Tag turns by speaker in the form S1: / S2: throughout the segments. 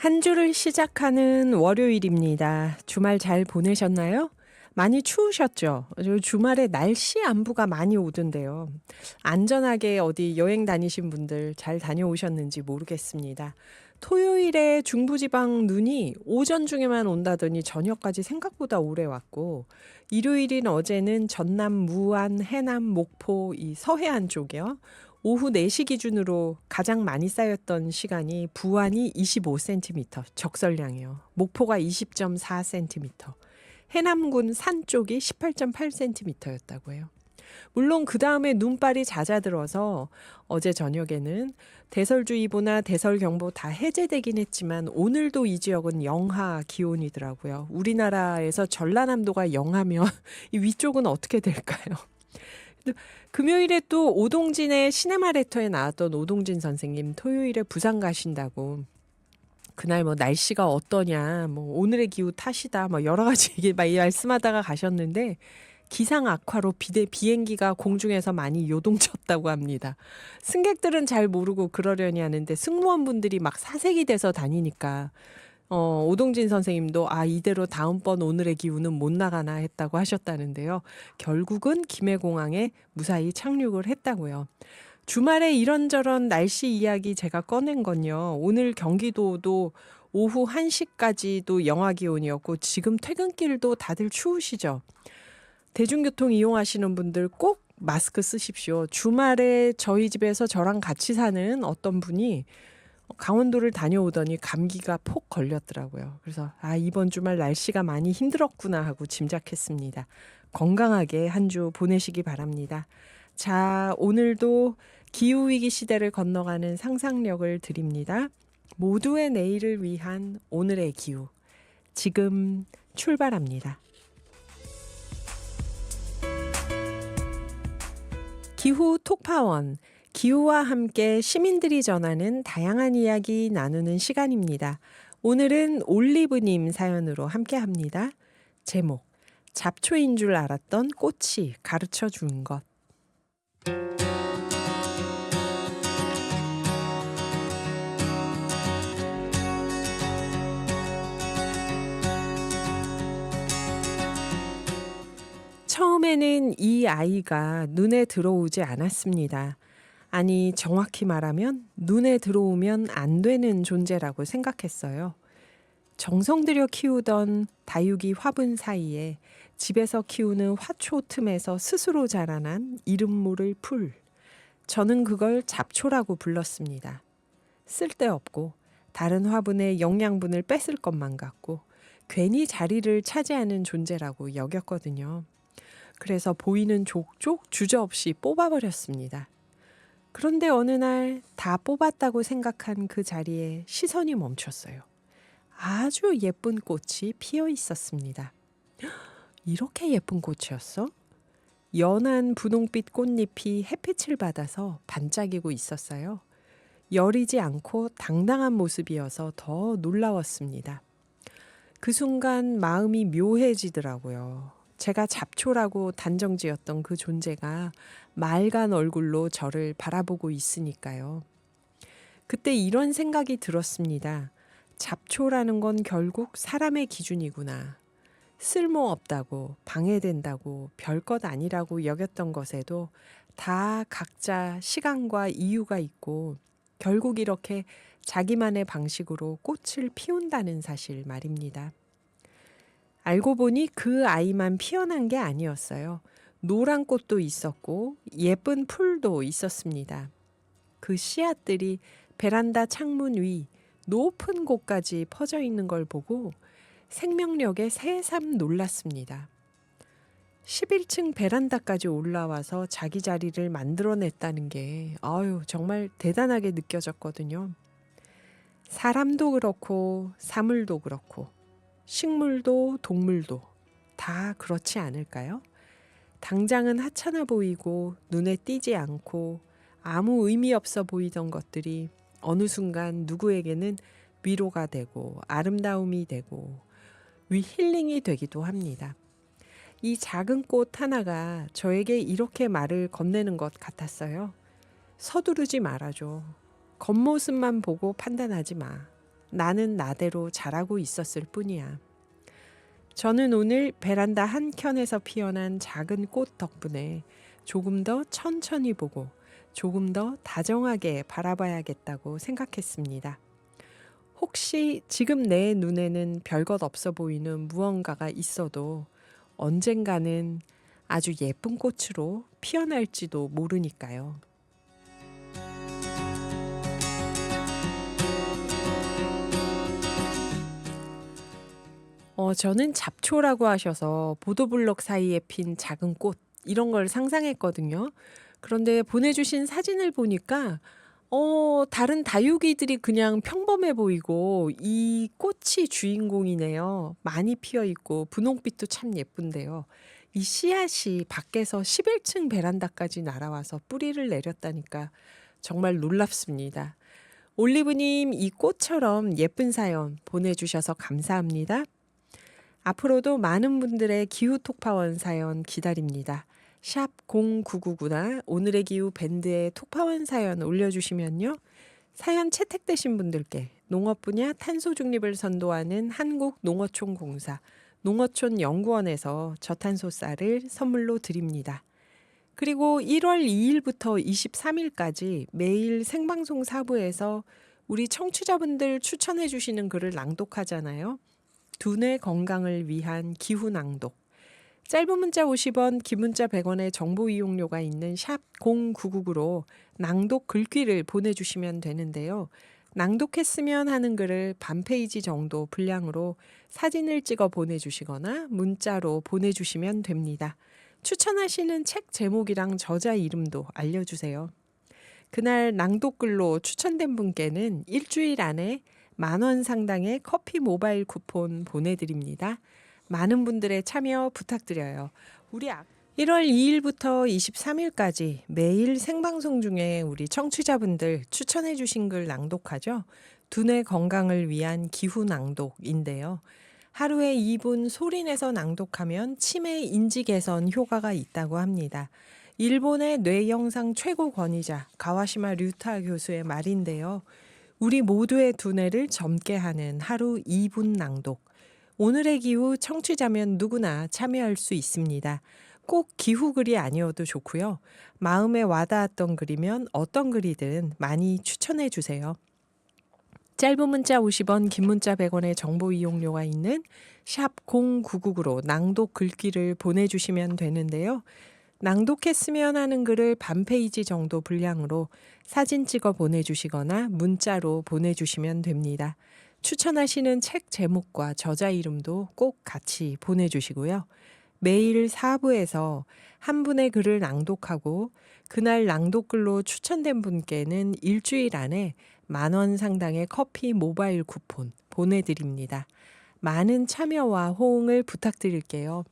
S1: 한 주를 시작하는 월요일입니다. 주말 잘 보내셨나요? 많이 추우셨죠? 주말에 날씨 안부가 많이 오던데요. 안전하게 어디 여행 다니신 분들 잘 다녀오셨는지 모르겠습니다. 토요일에 중부지방 눈이 오전 중에만 온다더니 저녁까지 생각보다 오래 왔고, 일요일인 어제는 전남, 무안, 해남, 목포, 이 서해안 쪽이요. 오후 4시 기준으로 가장 많이 쌓였던 시간이 부안이 25cm 적설량이요. 목포가 20.4cm, 해남군 산 쪽이 18.8cm였다고 해요. 물론 그 다음에 눈발이 잦아들어서 어제 저녁에는 대설주의보나 대설경보 다 해제되긴 했지만 오늘도 이 지역은 영하 기온이더라고요. 우리나라에서 전라남도가 영하면 이 위쪽은 어떻게 될까요? 금요일에 또 오동진의 시네마레터에 나왔던 오동진 선생님 토요일에 부산 가신다고 그날 뭐 날씨가 어떠냐 뭐 오늘의 기후 탓이다 뭐 여러 가지 얘기 막 말씀하다가 가셨는데 기상 악화로 비행기가 공중에서 많이 요동쳤다고 합니다. 승객들은 잘 모르고 그러려니 하는데 승무원분들이 막 사색이 돼서 다니니까 오동진 선생님도 이대로 다음번 오늘의 기후는 못 나가나 했다고 하셨다는데요. 결국은 김해공항에 무사히 착륙을 했다고요. 주말에 이런저런 날씨 이야기 제가 꺼낸 건요. 오늘 경기도도 오후 1시까지도 영하 기온이었고 지금 퇴근길도 다들 추우시죠? 대중교통 이용하시는 분들 꼭 마스크 쓰십시오. 주말에 저희 집에서 저랑 같이 사는 어떤 분이 강원도를 다녀오더니 감기가 폭 걸렸더라고요. 그래서 이번 주말 날씨가 많이 힘들었구나 하고 짐작했습니다. 건강하게 한 주 보내시기 바랍니다. 자, 오늘도 기후위기 시대를 건너가는 상상력을 드립니다. 모두의 내일을 위한 오늘의 기후. 지금 출발합니다. 기후 톡파원. 기후와 함께 시민들이 전하는 다양한 이야기 나누는 시간입니다. 오늘은 올리브님 사연으로 함께 합니다. 제목, 잡초인 줄 알았던 꽃이 가르쳐 준 것. 처음에는 이 아이가 눈에 들어오지 않았습니다. 아니, 정확히 말하면 눈에 들어오면 안 되는 존재라고 생각했어요. 정성 들여 키우던 다육이 화분 사이에 집에서 키우는 화초 틈에서 스스로 자라난 이름 모를 풀. 저는 그걸 잡초라고 불렀습니다. 쓸데없고 다른 화분의 영양분을 뺏을 것만 같고 괜히 자리를 차지하는 존재라고 여겼거든요. 그래서 보이는 족족 주저없이 뽑아버렸습니다. 그런데 어느 날 다 뽑았다고 생각한 그 자리에 시선이 멈췄어요. 아주 예쁜 꽃이 피어 있었습니다. 이렇게 예쁜 꽃이었어? 연한 분홍빛 꽃잎이 햇빛을 받아서 반짝이고 있었어요. 여리지 않고 당당한 모습이어서 더 놀라웠습니다. 그 순간 마음이 묘해지더라고요. 제가 잡초라고 단정지었던 그 존재가 맑은 얼굴로 저를 바라보고 있으니까요. 그때 이런 생각이 들었습니다. 잡초라는 건 결국 사람의 기준이구나. 쓸모없다고, 방해된다고, 별것 아니라고 여겼던 것에도 다 각자 시간과 이유가 있고 결국 이렇게 자기만의 방식으로 꽃을 피운다는 사실 말입니다. 알고 보니 그 아이만 피어난 게 아니었어요. 노란 꽃도 있었고 예쁜 풀도 있었습니다. 그 씨앗들이 베란다 창문 위 높은 곳까지 퍼져 있는 걸 보고 생명력에 새삼 놀랐습니다. 11층 베란다까지 올라와서 자기 자리를 만들어냈다는 게 정말 대단하게 느껴졌거든요. 사람도 그렇고 사물도 그렇고 식물도 동물도 다 그렇지 않을까요? 당장은 하찮아 보이고 눈에 띄지 않고 아무 의미 없어 보이던 것들이 어느 순간 누구에게는 위로가 되고 아름다움이 되고 힐링이 되기도 합니다. 이 작은 꽃 하나가 저에게 이렇게 말을 건네는 것 같았어요. 서두르지 말아줘. 겉모습만 보고 판단하지 마. 나는 나대로 자라고 있었을 뿐이야. 저는 오늘 베란다 한켠에서 피어난 작은 꽃 덕분에 조금 더 천천히 보고 조금 더 다정하게 바라봐야겠다고 생각했습니다. 혹시 지금 내 눈에는 별것 없어 보이는 무언가가 있어도 언젠가는 아주 예쁜 꽃으로 피어날지도 모르니까요. 저는 잡초라고 하셔서 보도블록 사이에 핀 작은 꽃 이런 걸 상상했거든요. 그런데 보내주신 사진을 보니까 다른 다육이들이 그냥 평범해 보이고 이 꽃이 주인공이네요. 많이 피어 있고 분홍빛도 참 예쁜데요. 이 씨앗이 밖에서 11층 베란다까지 날아와서 뿌리를 내렸다니까 정말 놀랍습니다. 올리브님, 이 꽃처럼 예쁜 사연 보내주셔서 감사합니다. 앞으로도 많은 분들의 기후 톡파원 사연 기다립니다. 샵 0999나 오늘의 기후 밴드에 톡파원 사연 올려주시면요. 사연 채택되신 분들께 농업 분야 탄소 중립을 선도하는 한국농어촌공사 농어촌 연구원에서 저탄소 쌀을 선물로 드립니다. 그리고 1월 2일부터 23일까지 매일 생방송 4부에서 우리 청취자분들 추천해 주시는 글을 낭독하잖아요. 두뇌 건강을 위한 기후 낭독. 짧은 문자 50원, 긴 문자 100원의 정보 이용료가 있는 샵 0999로 낭독 글귀를 보내주시면 되는데요. 낭독했으면 하는 글을 반 페이지 정도 분량으로 사진을 찍어 보내주시거나 문자로 보내주시면 됩니다. 추천하시는 책 제목이랑 저자 이름도 알려주세요. 그날 낭독글로 추천된 분께는 일주일 안에 10,000원 상당의 커피 모바일 쿠폰 보내드립니다. 많은 분들의 참여 부탁드려요. 1월 2일부터 23일까지 매일 생방송 중에 우리 청취자분들 추천해 주신 글 낭독하죠. 두뇌 건강을 위한 기후 낭독인데요. 하루에 2분 소리내서 낭독하면 치매 인지 개선 효과가 있다고 합니다. 일본의 뇌 영상 최고 권위자 가와시마 류타 교수의 말인데요. 우리 모두의 두뇌를 젊게 하는 하루 2분 낭독. 오늘의 기후 청취자면 누구나 참여할 수 있습니다. 꼭 기후 글이 아니어도 좋고요. 마음에 와닿았던 글이면 어떤 글이든 많이 추천해 주세요. 짧은 문자 50원, 긴 문자 100원의 정보 이용료가 있는 샵 0999로 낭독 글귀를 보내주시면 되는데요. 낭독했으면 하는 글을 반 페이지 정도 분량으로 사진 찍어 보내주시거나 문자로 보내주시면 됩니다. 추천하시는 책 제목과 저자 이름도 꼭 같이 보내주시고요. 매일 4부에서 한 분의 글을 낭독하고 그날 낭독글로 추천된 분께는 일주일 안에 10,000원 상당의 커피 모바일 쿠폰 보내드립니다. 많은 참여와 호응을 부탁드릴게요.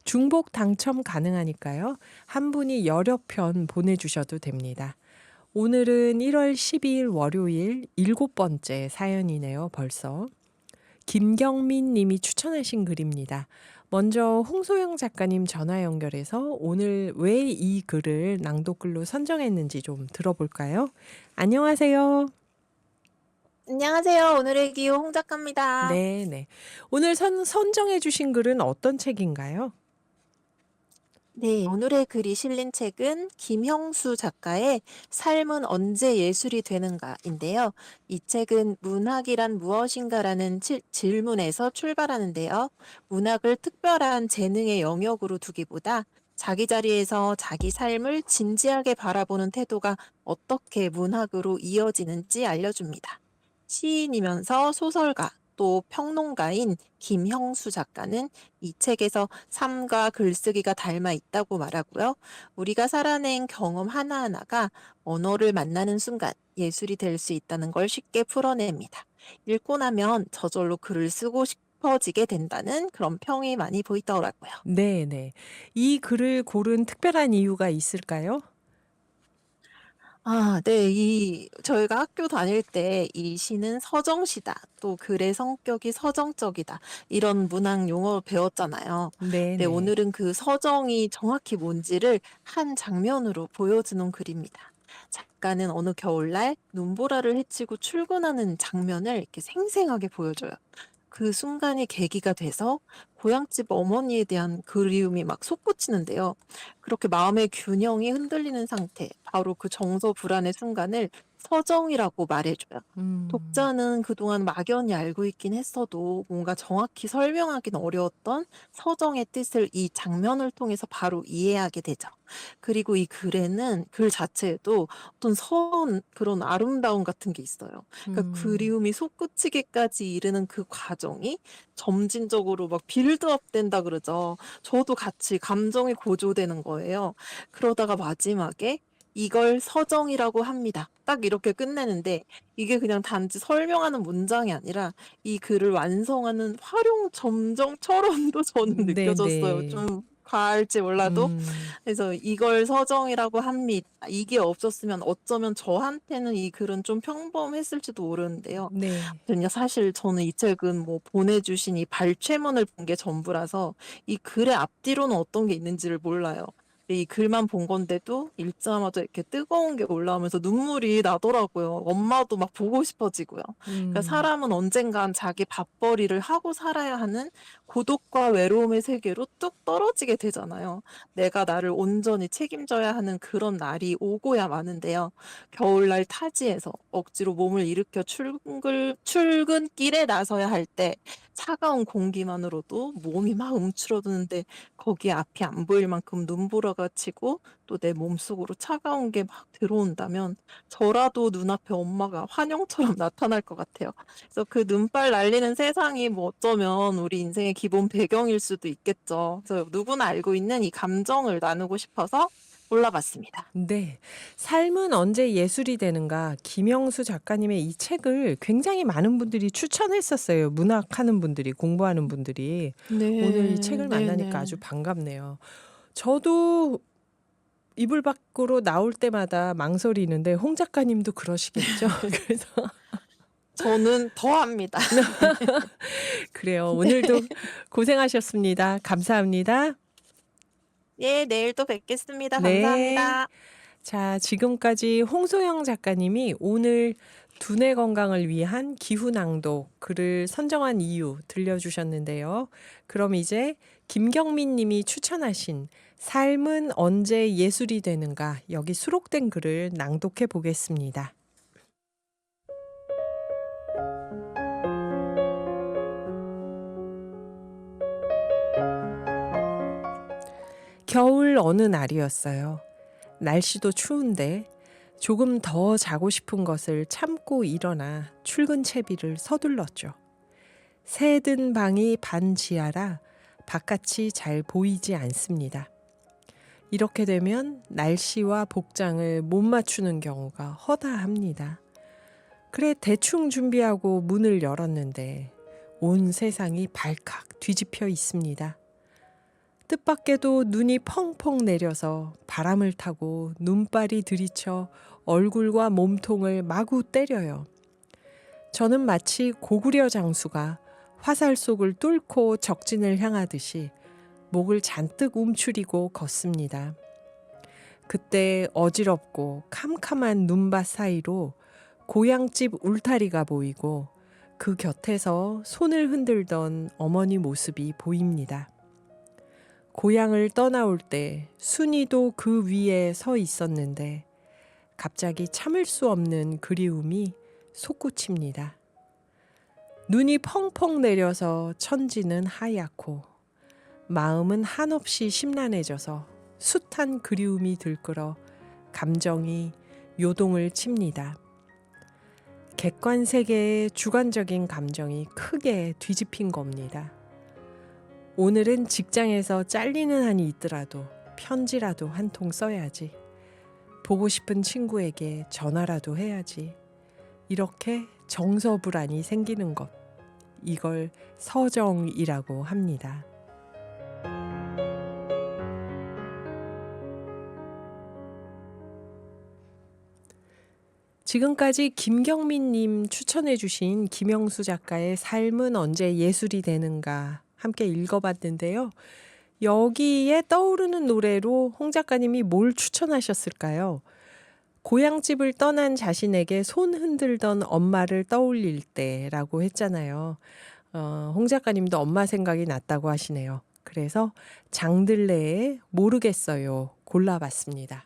S1: 중복 당첨 가능하니까요. 한 분이 여러 편 보내주셔도 됩니다. 오늘은 1월 12일 월요일 7번째 사연이네요. 벌써. 김경민 님이 추천하신 글입니다. 먼저 홍소영 작가님 전화 연결해서 오늘 왜 이 글을 낭독글로 선정했는지 좀 들어볼까요? 안녕하세요.
S2: 안녕하세요. 오늘의 기호 홍 작가입니다.
S1: 네네. 오늘 선정해 주신 글은 어떤 책인가요?
S2: 네, 오늘의 글이 실린 책은 김형수 작가의 삶은 언제 예술이 되는가인데요. 이 책은 문학이란 무엇인가라는 질문에서 출발하는데요. 문학을 특별한 재능의 영역으로 두기보다 자기 자리에서 자기 삶을 진지하게 바라보는 태도가 어떻게 문학으로 이어지는지 알려줍니다. 시인이면서 소설가 또 평론가인 김형수 작가는 이 책에서 삶과 글쓰기가 닮아 있다고 말하고요. 우리가 살아낸 경험 하나하나가 언어를 만나는 순간 예술이 될 수 있다는 걸 쉽게 풀어냅니다. 읽고 나면 저절로 글을 쓰고 싶어지게 된다는 그런 평이 많이 보이더라고요.
S1: 네네. 이 글을 고른 특별한 이유가 있을까요?
S2: 네. 저희가 학교 다닐 때 이 시는 서정시다. 또 글의 성격이 서정적이다. 이런 문학 용어 배웠잖아요. 네,
S1: 네네.
S2: 오늘은 그 서정이 정확히 뭔지를 한 장면으로 보여주는 글입니다. 작가는 어느 겨울날 눈보라를 헤치고 출근하는 장면을 이렇게 생생하게 보여줘요. 그 순간이 계기가 돼서 고향집 어머니에 대한 그리움이 막 솟구치는데요. 그렇게 마음의 균형이 흔들리는 상태, 바로 그 정서 불안의 순간을 서정이라고 말해줘요.
S1: 음.
S2: 독자는 그동안 막연히 알고 있긴 했어도 뭔가 정확히 설명하기는 어려웠던 서정의 뜻을 이 장면을 통해서 바로 이해하게 되죠. 그리고 이 글에는 글 자체에도 어떤 그런 아름다움 같은 게 있어요. 그러니까
S1: 음.
S2: 그리움이 솟구치기까지 이르는 그 과정이 점진적으로 막 빌드업 된다 그러죠. 저도 같이 감정이 고조되는 거예요. 그러다가 마지막에 "이걸 서정이라고 합니다." 딱 이렇게 끝내는데 이게 그냥 단지 설명하는 문장이 아니라 이 글을 완성하는 활용 점정처럼도 저는 느껴졌어요.
S1: 네네.
S2: 좀 과할지 몰라도.
S1: 음.
S2: 그래서 "이걸 서정이라고 합니다." 이게 없었으면 어쩌면 저한테는 이 글은 좀 평범했을지도 모르는데요.
S1: 네.
S2: 근데 사실 저는 이 책은 뭐 보내주신 이 발췌문을 본 게 전부라서 이 글의 앞뒤로는 어떤 게 있는지를 몰라요. 근데 이 글만 본 건데도 읽자마자 이렇게 뜨거운 게 올라오면서 눈물이 나더라고요. 엄마도 막 보고 싶어지고요. 그러니까
S1: 음.
S2: 사람은 언젠간 자기 밥벌이를 하고 살아야 하는 고독과 외로움의 세계로 뚝 떨어지게 되잖아요. 내가 나를 온전히 책임져야 하는 그런 날이 오고야 마는데요. 겨울날 타지에서 억지로 몸을 일으켜 출근길에 나서야 할 때 차가운 공기만으로도 몸이 막 움츠러드는데 거기에 앞이 안 보일 만큼 눈보라가 치고 또 내 몸속으로 차가운 게 막 들어온다면 저라도 눈앞에 엄마가 환영처럼 나타날 것 같아요. 그래서 그 눈발 날리는 세상이 뭐 어쩌면 우리 인생의 기본 배경일 수도 있겠죠. 그래서 누구나 알고 있는 이 감정을 나누고 싶어서 골라봤습니다.
S1: 네. 삶은 언제 예술이 되는가 김영수 작가님의 이 책을 굉장히 많은 분들이 추천했었어요. 문학하는 분들이 공부하는 분들이. 오늘 이
S2: 네.
S1: 책을 만나니까 아주
S2: 네네.
S1: 반갑네요. 저도 이불 밖으로 나올 때마다 망설이는데 홍 작가님도 그러시겠죠? 그래서
S2: 저는 더합니다.
S1: 그래요.
S2: 네.
S1: 오늘도 고생하셨습니다. 감사합니다.
S2: 예, 내일 또 뵙겠습니다.
S1: 네.
S2: 감사합니다.
S1: 자, 지금까지 홍소영 작가님이 오늘 두뇌 건강을 위한 기후 낭독 글을 선정한 이유 들려주셨는데요. 그럼 이제 김경민 님이 추천하신 삶은 언제 예술이 되는가 여기 수록된 글을 낭독해 보겠습니다. 겨울 어느 날이었어요. 날씨도 추운데 조금 더 자고 싶은 것을 참고 일어나 출근 채비를 서둘렀죠. 새 든 방이 반지하라 바깥이 잘 보이지 않습니다. 이렇게 되면 날씨와 복장을 못 맞추는 경우가 허다합니다. 그래 대충 준비하고 문을 열었는데 온 세상이 발칵 뒤집혀 있습니다. 뜻밖에도 눈이 펑펑 내려서 바람을 타고 눈발이 들이쳐 얼굴과 몸통을 마구 때려요. 저는 마치 고구려 장수가 화살 속을 뚫고 적진을 향하듯이 목을 잔뜩 움츠리고 걷습니다. 그때 어지럽고 캄캄한 눈밭 사이로 고향집 울타리가 보이고 그 곁에서 손을 흔들던 어머니 모습이 보입니다. 고향을 떠나올 때 순이도 그 위에 서 있었는데 갑자기 참을 수 없는 그리움이 솟구칩니다. 눈이 펑펑 내려서 천지는 하얗고 마음은 한없이 심란해져서 숱한 그리움이 들끓어 감정이 요동을 칩니다. 객관 세계의 주관적인 감정이 크게 뒤집힌 겁니다. 오늘은 직장에서 잘리는 한이 있더라도 편지라도 한 통 써야지. 보고 싶은 친구에게 전화라도 해야지. 이렇게 정서불안이 생기는 것. 이걸 서정이라고 합니다. 지금까지 김경민님 추천해주신 김형수 작가의 삶은 언제 예술이 되는가 함께 읽어봤는데요. 여기에 떠오르는 노래로 홍 작가님이 뭘 추천하셨을까요? 고향집을 떠난 자신에게 손 흔들던 엄마를 떠올릴 때라고 했잖아요. 홍 작가님도 엄마 생각이 났다고 하시네요. 그래서 장들레의 모르겠어요 골라봤습니다.